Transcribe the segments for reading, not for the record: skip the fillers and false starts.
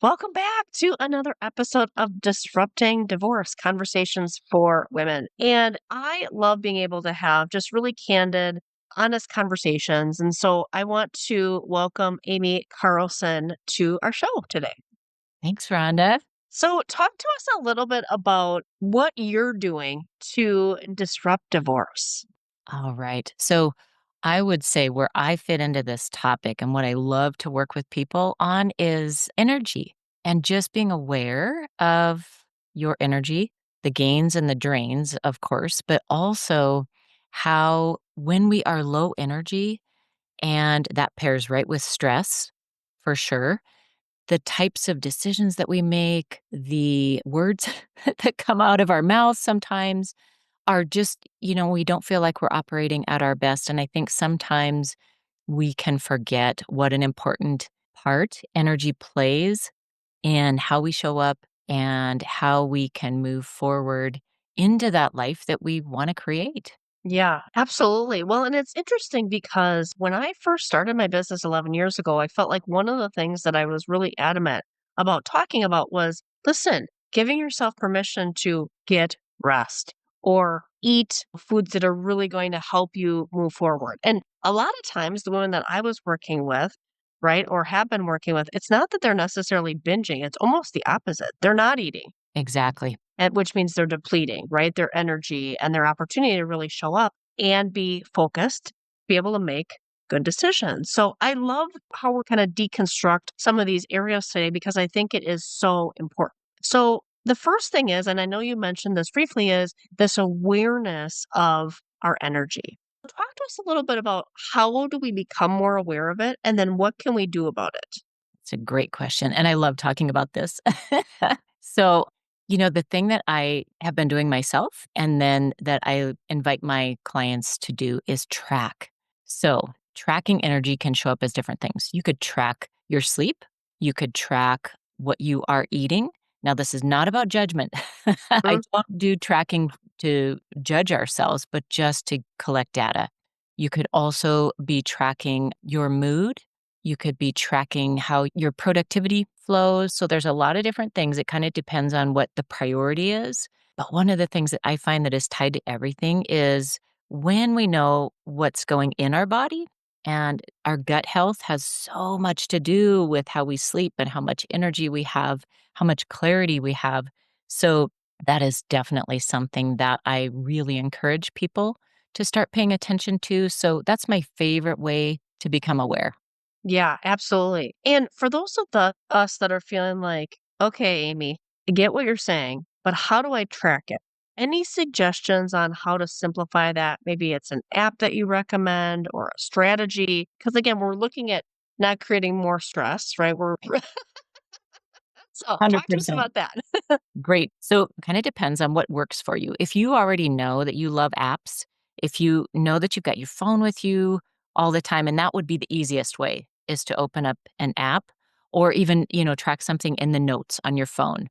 Welcome back to another episode of Disrupting Divorce Conversations for Women. And I love being able to have just really candid, honest conversations. And so I want to welcome Aimee Carlson to our show today. Thanks, Rhonda. So, talk to us a little bit about what you're doing to disrupt divorce. All right. So I would say where I fit into this topic and what I love to work with people on is energy and just being aware of your energy, the gains and the drains, of course, but also how when we are low energy, and that pairs right with stress for sure, the types of decisions that we make, the words that come out of our mouths sometimes are just, we don't feel like we're operating at our best. And I think sometimes we can forget what an important part energy plays in how we show up and how we can move forward into that life that we want to create. Yeah, absolutely. Well, and it's interesting because when I first started my business 11 years ago, I felt like one of the things that I was really adamant about talking about was listen, giving yourself permission to get rest or eat foods that are really going to help you move forward. And a lot of times, the women that I was working with, right, or have been working with, it's not that they're necessarily binging, it's almost the opposite. They're not eating Exactly. and which means they're depleting, right? Their energy and their opportunity to really show up and be focused, be able to make good decisions. So I love how we're kind of deconstruct some of these areas today because I think it is so important. So the first thing is, and I know you mentioned this briefly, is this awareness of our energy. Talk to us a little bit about how do we become more aware of it and then what can we do about it? It's a great question. And I love talking about this. So, the thing that I have been doing myself and then that I invite my clients to do is track. So, tracking energy can show up as different things. You could track your sleep, you could track what you are eating. Now, this is not about judgment. I Mhm. don't do tracking to judge ourselves, but just to collect data. You could also be tracking your mood. You could be tracking how your productivity flows. So there's a lot of different things. It kind of depends on what the priority is. But one of the things that I find that is tied to everything is when we know what's going in our body, and our gut health has so much to do with how we sleep and how much energy we have, how much clarity we have. So that is definitely something that I really encourage people to start paying attention to. So that's my favorite way to become aware. Yeah, absolutely. And for those of us that are feeling like, okay, Amy, I get what you're saying, but how do I track it? Any suggestions on how to simplify that? Maybe it's an app that you recommend or a strategy. Because again, we're looking at not creating more stress, right? We're so talk to us 100%. about that. Great. So, kind of depends on what works for you. If you already know that you love apps, if you know that you've got your phone with you all the time, and that would be the easiest way is to open up an app or even, track something in the notes on your phone.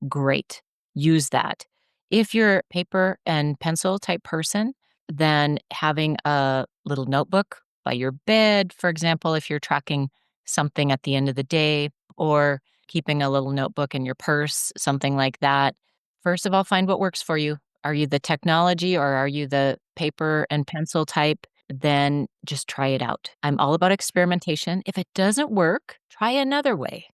Great. Use that. If you're a paper and pencil type person, then having a little notebook by your bed, for example, if you're tracking something at the end of the day, or keeping a little notebook in your purse, something like that. First of all, find what works for you. Are you the technology or are you the paper and pencil type? Then just try it out. I'm all about experimentation. If it doesn't work, try another way.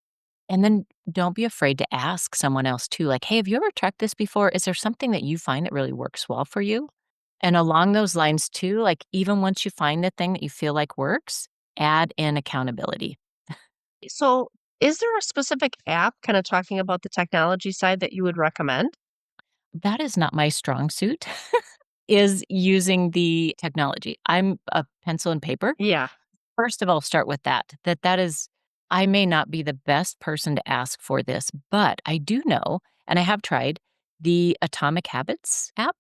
And then don't be afraid to ask someone else too, like, hey, have you ever tried this before? Is there something that you find that really works well for you? And along those lines too, like even once you find the thing that you feel like works, add in accountability. So is there a specific app kind of talking about the technology side that you would recommend? That is not my strong suit, is using the technology. I'm a pencil and paper. Yeah. First of all, start with that is I may not be the best person to ask for this, but I do know, and I have tried the Atomic Habits app.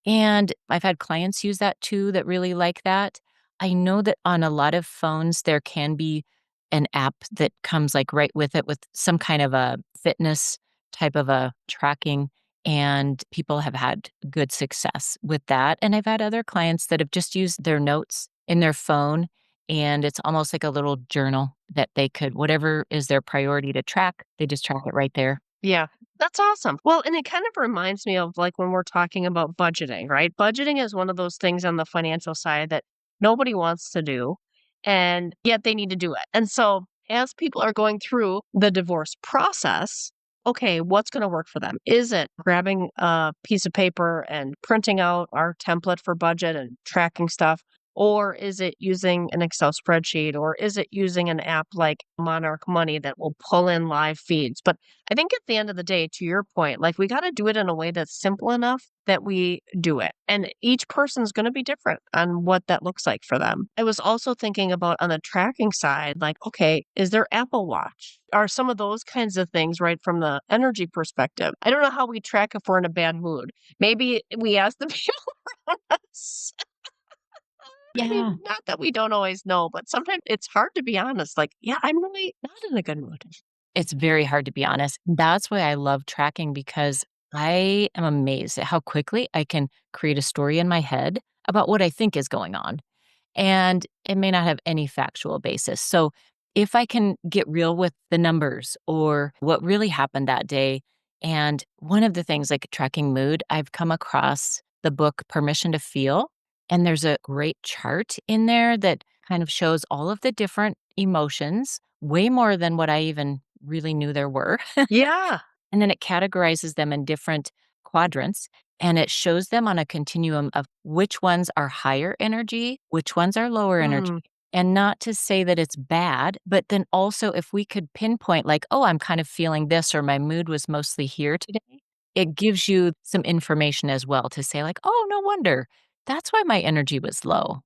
And I've had clients use that too that really like that. I know that on a lot of phones, there can be an app that comes like right with it with some kind of a fitness type of a tracking. And people have had good success with that. And I've had other clients that have just used their notes in their phone and it's almost like a little journal that they could whatever is their priority to track, they just track it right there. Yeah, that's awesome. Well, and it kind of reminds me of like when we're talking about budgeting, right? Budgeting is one of those things on the financial side that nobody wants to do, and yet they need to do it. And so, as people are going through the divorce process, okay, what's going to work for them? Is it grabbing a piece of paper and printing out our template for budget and tracking stuff? Or is it using an Excel spreadsheet? Or is it using an app like Monarch Money that will pull in live feeds? But I think at the end of the day, to your point, like we got to do it in a way that's simple enough that we do it. And each person's going to be different on what that looks like for them. I was also thinking about on the tracking side, like, okay, is there Apple Watch? Are some of those kinds of things right from the energy perspective? I don't know how we track if we're in a bad mood. Maybe we ask the people around us. I mean, Yeah. not that we don't always know, but sometimes it's hard to be honest. Like, yeah, I'm really not in a good mood. It's very hard to be honest. That's why I love tracking because I am amazed at how quickly I can create a story in my head about what I think is going on. And it may not have any factual basis. So if I can get real with the numbers or what really happened that day, and one of the things like tracking mood, I've come across the book Permission to Feel. And there's a great chart in there that kind of shows all of the different emotions, way more than what I even really knew there were. Yeah. And then it categorizes them in different quadrants and it shows them on a continuum of which ones are higher energy, which ones are lower energy. Mm, And not to say that it's bad, but then also if we could pinpoint, like, oh, I'm kind of feeling this, or my mood was mostly here today, it gives you some information as well to say, like, oh, no wonder. That's why my energy was low.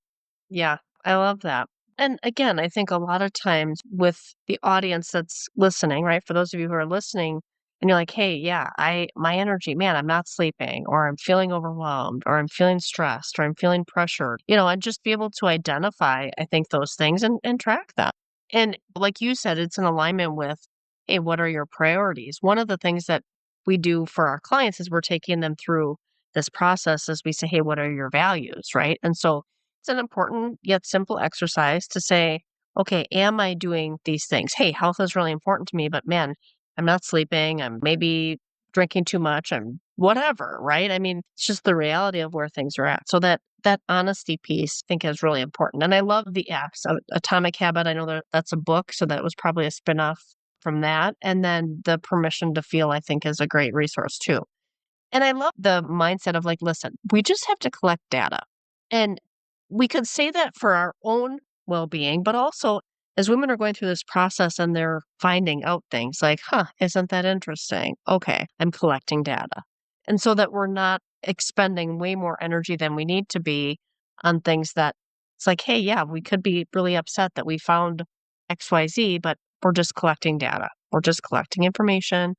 yeah, I love that. And again, I think a lot of times with the audience that's listening, right? For those of you who are listening, and you're like, hey, yeah, my energy, man, I'm not sleeping, or I'm feeling overwhelmed, or I'm feeling stressed, or I'm feeling pressured, and just be able to identify, I think, those things and track them. And like you said, it's in alignment with, hey, what are your priorities? One of the things that we do for our clients is we're taking them through this process as we say, hey, what are your values, right? And so it's an important yet simple exercise to say, okay, am I doing these things? Hey, health is really important to me, but man, I'm not sleeping. I'm maybe drinking too much. I'm whatever, right? I mean, it's just the reality of where things are at. So that honesty piece I think is really important. And I love the apps. Atomic Habit, I know that that's a book, so that was probably a spin-off from that. And then the Permission to Feel, I think, is a great resource too. And I love the mindset of like, listen, we just have to collect data. And we could say that for our own well being, but also as women are going through this process and they're finding out things like, huh, isn't that interesting? Okay, I'm collecting data. And so that we're not expending way more energy than we need to be on things that it's like, hey, yeah, we could be really upset that we found XYZ, but we're just collecting data. We're just collecting information.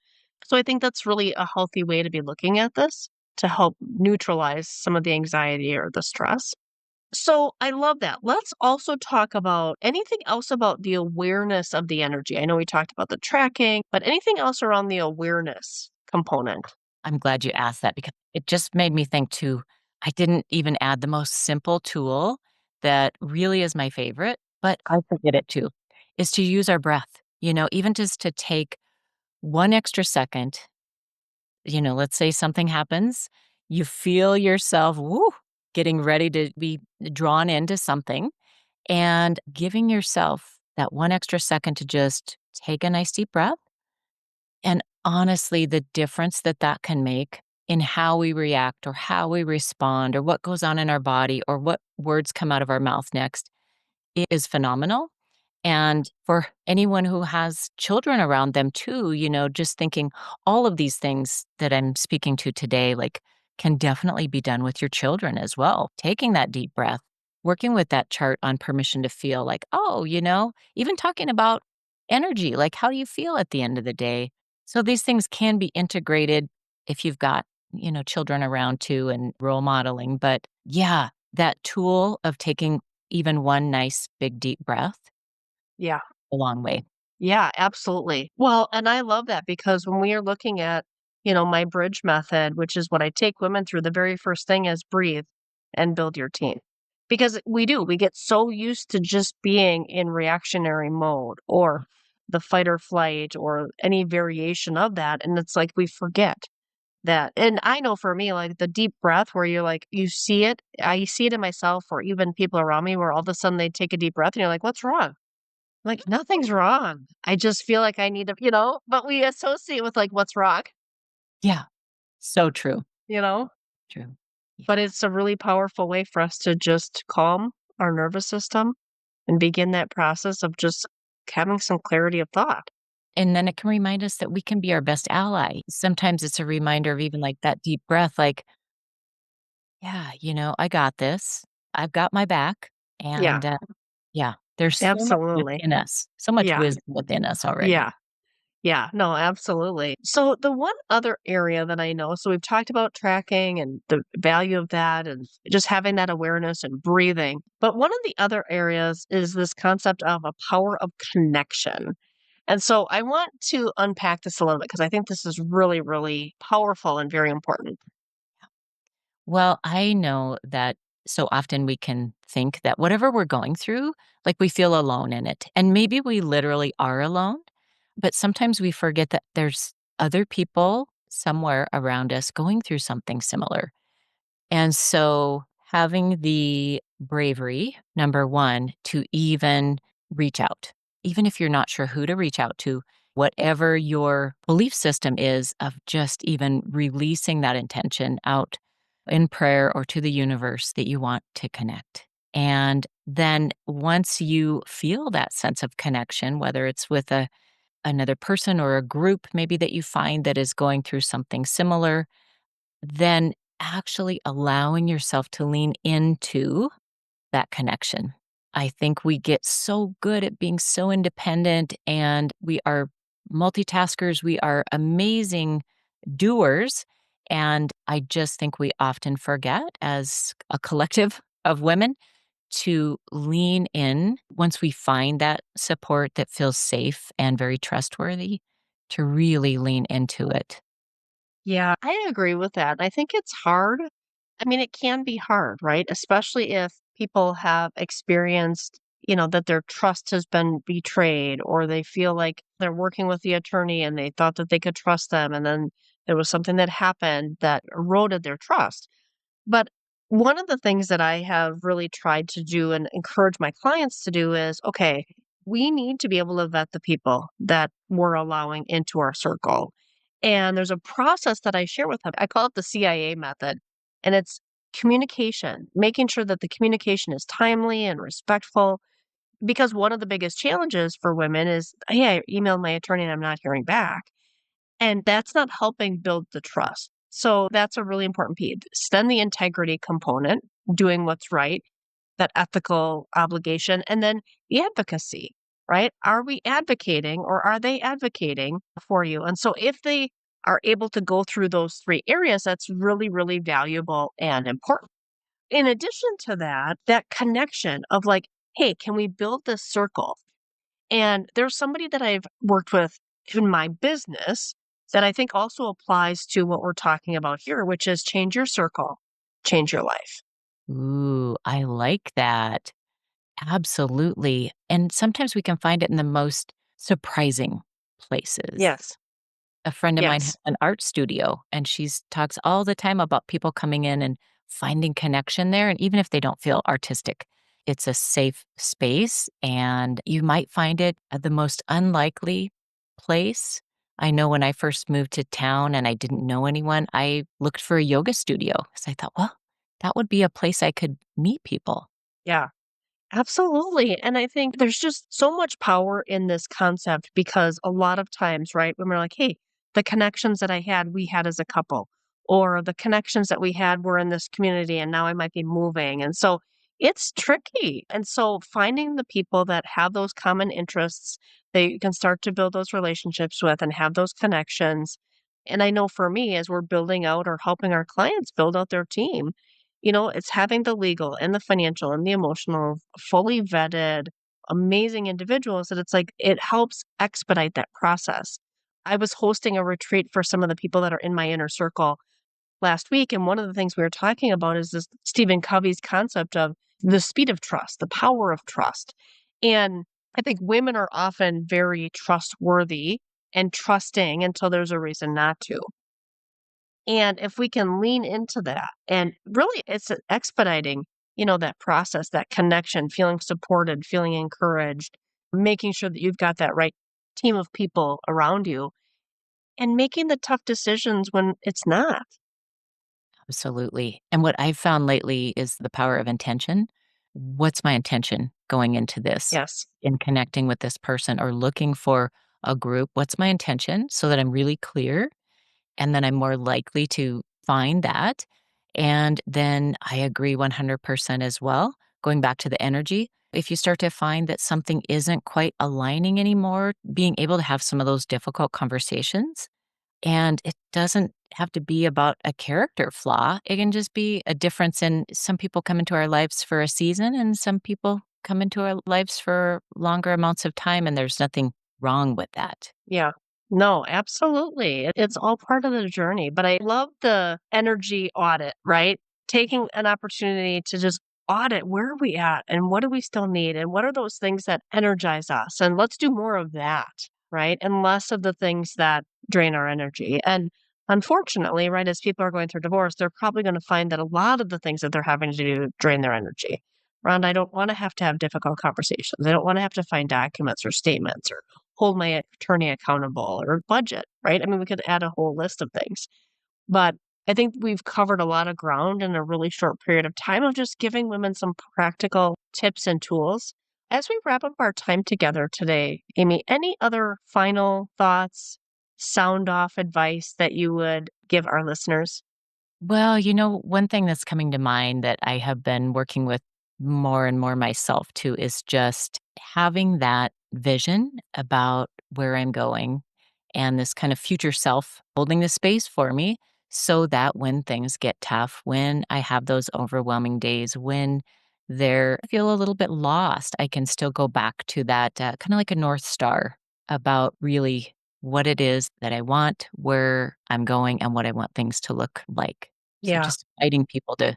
So I think that's really a healthy way to be looking at this to help neutralize some of the anxiety or the stress. So I love that. Let's also talk about anything else about the awareness of the energy. I know we talked about the tracking, but anything else around the awareness component? I'm glad you asked that because it just made me think too. I didn't even add the most simple tool that really is my favorite, but I forget it too, is to use our breath. Even just to take one extra second, let's say something happens, you feel yourself getting ready to be drawn into something and giving yourself that one extra second to just take a nice deep breath. And honestly, the difference that that can make in how we react or how we respond or what goes on in our body or what words come out of our mouth next is phenomenal. And for anyone who has children around them too, just thinking all of these things that I'm speaking to today, like can definitely be done with your children as well. Taking that deep breath, working with that chart on permission to feel like, oh, even talking about energy, like how do you feel at the end of the day? So these things can be integrated if you've got, children around too and role modeling. But yeah, that tool of taking even one nice big deep breath Yeah. a long way. Yeah, absolutely. Well, and I love that because when we are looking at, my bridge method, which is what I take women through, the very first thing is breathe and build your team. Because we do, we get so used to just being in reactionary mode or the fight or flight or any variation of that, and it's like we forget that. And I know for me, like, the deep breath where you're like, you see it, I see it in myself or even people around me where all of a sudden they take a deep breath and you're like, "What's wrong?" Like, "Nothing's wrong. I just feel like I need to," but we associate with, like, what's wrong, Yeah, so true, you know? true. Yeah, But it's a really powerful way for us to just calm our nervous system and begin that process of just having some clarity of thought. and then it can remind us that we can be our best ally. Sometimes it's a reminder of even, like, that deep breath, like, "Yeah, I got this. I've got my back." Yeah, And, yeah, there's so much absolutely. within us, so much Yeah, wisdom within us already. yeah, yeah. No, absolutely. So the one other area that I know, so we've talked about tracking and the value of that and just having that awareness and breathing. But one of the other areas is this concept of a power of connection. And so I want to unpack this a little bit because I think this is really, really powerful and very important. Well, I know that so often we can think that whatever we're going through, like, we feel alone in it, and maybe we literally are alone, but sometimes we forget that there's other people somewhere around us going through something similar. And so having the bravery, number 1, to even reach out, even if you're not sure who to reach out to, whatever your belief system is of just even releasing that intention out in prayer or to the universe that you want to connect. And then once you feel that sense of connection, whether it's with another person or a group maybe that you find that is going through something similar, then actually allowing yourself to lean into that connection. I think we get so good at being so independent and we are multitaskers, we are amazing doers. And I just think we often forget as a collective of women to lean in once we find that support that feels safe and very trustworthy, to really lean into it. Yeah, I agree with that. I think it's hard. I mean, it can be hard, right? Especially if people have experienced, that their trust has been betrayed or they feel like they're working with the attorney and they thought that they could trust them. And then there was something that happened that eroded their trust. But one of the things that I have really tried to do and encourage my clients to do is, okay, we need to be able to vet the people that we're allowing into our circle. And there's a process that I share with them. I call it the CIA method. And it's communication, making sure that the communication is timely and respectful. Because one of the biggest challenges for women is, hey, I emailed my attorney and I'm not hearing back. And that's not helping build the trust. So that's a really important piece. Then the integrity component, doing what's right, that ethical obligation, and then the advocacy, right? Are we advocating or are they advocating for you? And so if they are able to go through those three areas, that's really, really valuable and important. In addition to that, that connection of like, hey, can we build this circle? And there's somebody that I've worked with in my business that I think also applies to what we're talking about here, which is change your circle, change your life. Ooh, I like that. Absolutely. And sometimes we can find it in the most surprising places. Yes. A friend of mine has Yes. an art studio, and she's talks all the time about people coming in and finding connection there. And even if they don't feel artistic, it's a safe space, and you might find it at the most unlikely place. I know when I first moved to town and I didn't know anyone, I looked for a yoga studio because I thought, well, that would be a place I could meet people. Yeah. Absolutely. And I think there's just so much power in this concept because a lot of times, right, when we're like, hey, the connections that I had, we had as a couple, or the connections that we had were in this community and now I might be moving. And so it's tricky. And so finding the people that have those common interests that you can start to build those relationships with and have those connections. And I know for me, as we're building out or helping our clients build out their team, it's having the legal and the financial and the emotional fully vetted, amazing individuals that it's like it helps expedite that process. I was hosting a retreat for some of the people that are in my inner circle last week. And one of the things we were talking about is this Stephen Covey's concept of the speed of trust, the power of trust. And I think women are often very trustworthy and trusting until there's a reason not to. And if we can lean into that and really it's expediting, that process, that connection, feeling supported, feeling encouraged, making sure that you've got that right team of people around you and making the tough decisions when it's not. Absolutely. And what I've found lately is the power of intention. What's my intention going into this, Yes. in connecting with this person or looking for a group? What's my intention so that I'm really clear and then I'm more likely to find that. And then I agree 100% as well. Going back to the energy, if you start to find that something isn't quite aligning anymore, being able to have some of those difficult conversations and it doesn't have to be about a character flaw. It can just be a difference in some people come into our lives for a season and some people come into our lives for longer amounts of time, and there's nothing wrong with that. Yeah. No, absolutely. It's all part of the journey, but I love the energy audit, right? Taking an opportunity to just audit where are we at and what do we still need and what are those things that energize us and let's do more of that, right? And less of the things that drain our energy. And unfortunately, right, as people are going through divorce, they're probably going to find that a lot of the things that they're having to do drain their energy. Rhonda, I don't want to have difficult conversations. I don't want to have to find documents or statements or hold my attorney accountable or budget, right? I mean, we could add a whole list of things. But I think we've covered a lot of ground in a really short period of time of just giving women some practical tips and tools. As we wrap up our time together today, Aimee, any other final thoughts, sound off advice that you would give our listeners? Well, one thing that's coming to mind that I have been working with more and more myself too is just having that vision about where I'm going and this kind of future self holding the space for me so that when things get tough, when I have those overwhelming days, when I feel a little bit lost, I can still go back to that kind of like a North Star about really what it is that I want, where I'm going, and what I want things to look like. So Yeah, just inviting people to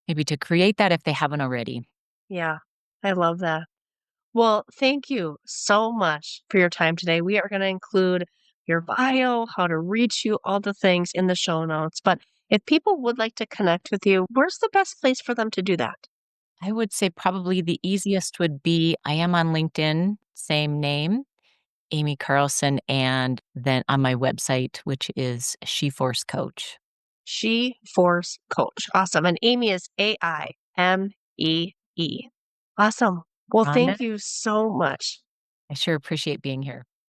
maybe to create that if they haven't already. yeah. I love that. Well, thank you so much for your time today. We are going to include your bio, how to reach you, all the things in the show notes. But if people would like to connect with you, where's the best place for them to do that? I would say probably the easiest would be I am on LinkedIn, same name, Aimee Carlson, and then on my website, which is She Force Coach. She Force Coach. Awesome. And Aimee is Aimee. Awesome. Well, Rhonda, thank you so much. I sure appreciate being here.